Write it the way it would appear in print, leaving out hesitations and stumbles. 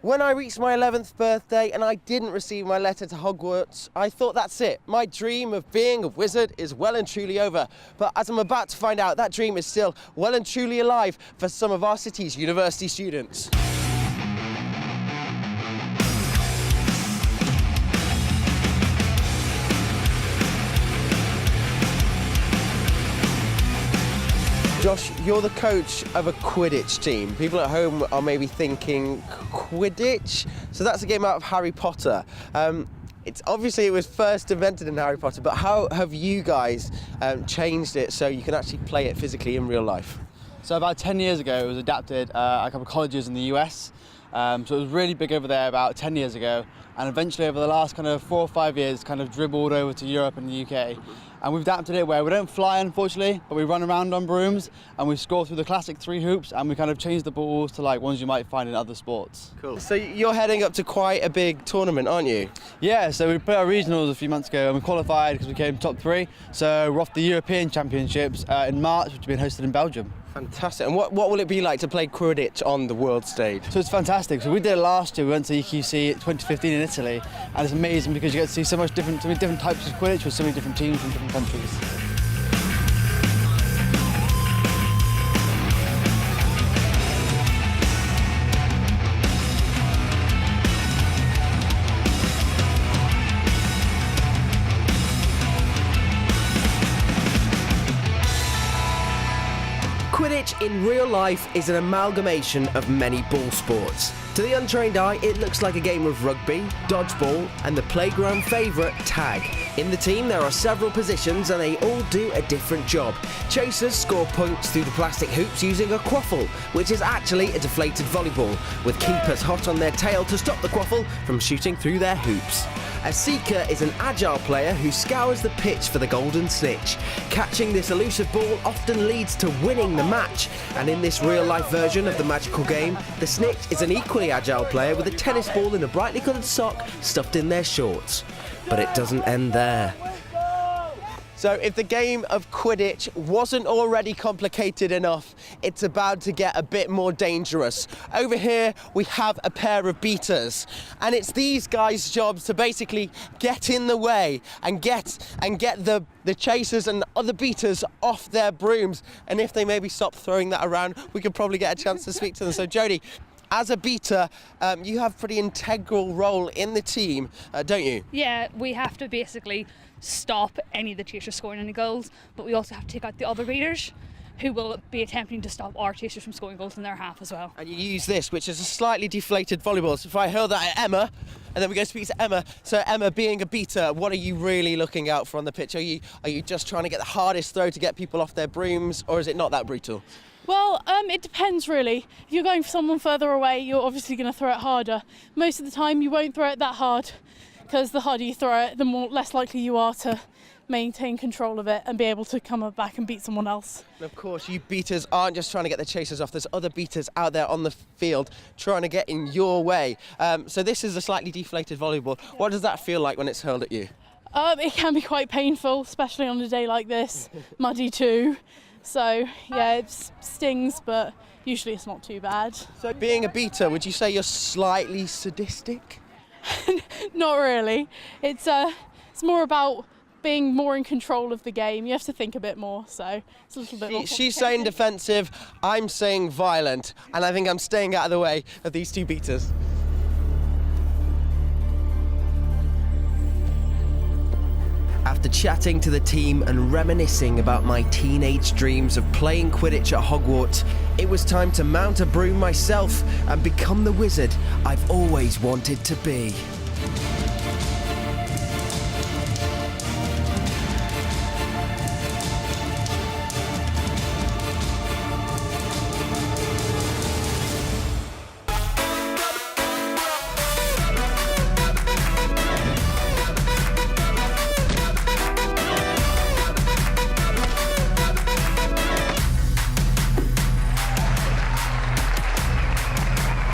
When I reached my 11th birthday and I didn't receive my letter to Hogwarts, I thought that's it. My dream of being a wizard is well and truly over. But as I'm about to find out, that dream is still well and truly alive for some of our city's university students. Josh, you're the coach of a Quidditch team. People at home are maybe thinking, Quidditch? So that's a game out of Harry Potter. It was first invented in Harry Potter, but how have you guys changed it so you can actually play it physically in real life? So about 10 years ago, it was adapted at a couple of colleges in the US. So it was really big over there about 10 years ago, and eventually over the last kind of 4 or 5 years kind of dribbled over to Europe and the UK. And we've adapted it where we don't fly, unfortunately, but we run around on brooms and we score through the classic 3 hoops, and we kind of change the balls to like ones you might find in other sports. Cool. So you're heading up to quite a big tournament, aren't you? Yeah, so we played our regionals a few months ago and we qualified because we came top 3. So we're off the European Championships in March, which have been hosted in Belgium. Fantastic. And what will it be like to play Quidditch on the world stage? So it's fantastic. So we did it last year. We went to EQC 2015 in Italy, and it's amazing because you get to see so many different types of Quidditch with so many different teams from different countries. Quidditch in real life is an amalgamation of many ball sports. To the untrained eye, it looks like a game of rugby, dodgeball, and the playground favourite, tag. In the team, there are several positions and they all do a different job. Chasers score points through the plastic hoops using a quaffle, which is actually a deflated volleyball, with keepers hot on their tail to stop the quaffle from shooting through their hoops. A seeker is an agile player who scours the pitch for the golden snitch. Catching this elusive ball often leads to winning the match, and in this real-life version of the magical game, the snitch is an equally agile player with a tennis ball in a brightly coloured sock stuffed in their shorts. But it doesn't end there. So if the game of Quidditch wasn't already complicated enough, it's about to get a bit more dangerous. Over here, we have a pair of beaters, and it's these guys' jobs to basically get in the way and get the chasers and other beaters off their brooms. And if they maybe stop throwing that around, we could probably get a chance to speak to them. So Jodie, as a beater, you have a pretty integral role in the team, don't you? Yeah, we have to basically stop any of the chasers scoring any goals, but we also have to take out the other beaters who will be attempting to stop our chasers from scoring goals in their half as well. And you use this, which is a slightly deflated volleyball. So if I hurl that at Emma, and then we go speak to Emma. So Emma, being a beater, what are you really looking out for on the pitch? Are you just trying to get the hardest throw to get people off their brooms, or is it not that brutal? Well, it depends really. If you're going for someone further away, you're obviously going to throw it harder. Most of the time you won't throw it that hard, because the harder you throw it, the less likely you are to maintain control of it and be able to come back and beat someone else. And of course, you beaters aren't just trying to get the chasers off. There's other beaters out there on the field trying to get in your way. So this is a slightly deflated volleyball. Yeah. What does that feel like when it's hurled at you? It can be quite painful, especially on a day like this, muddy too. So yeah, it stings, but usually it's not too bad. So being a beater, would you say you're slightly sadistic? Not really. It's more about being more in control of the game. You have to think a bit more, so it's a little bit more. She's saying defensive, I'm saying violent, and I think I'm staying out of the way of these two beaters. After chatting to the team and reminiscing about my teenage dreams of playing Quidditch at Hogwarts, it was time to mount a broom myself and become the wizard I've always wanted to be.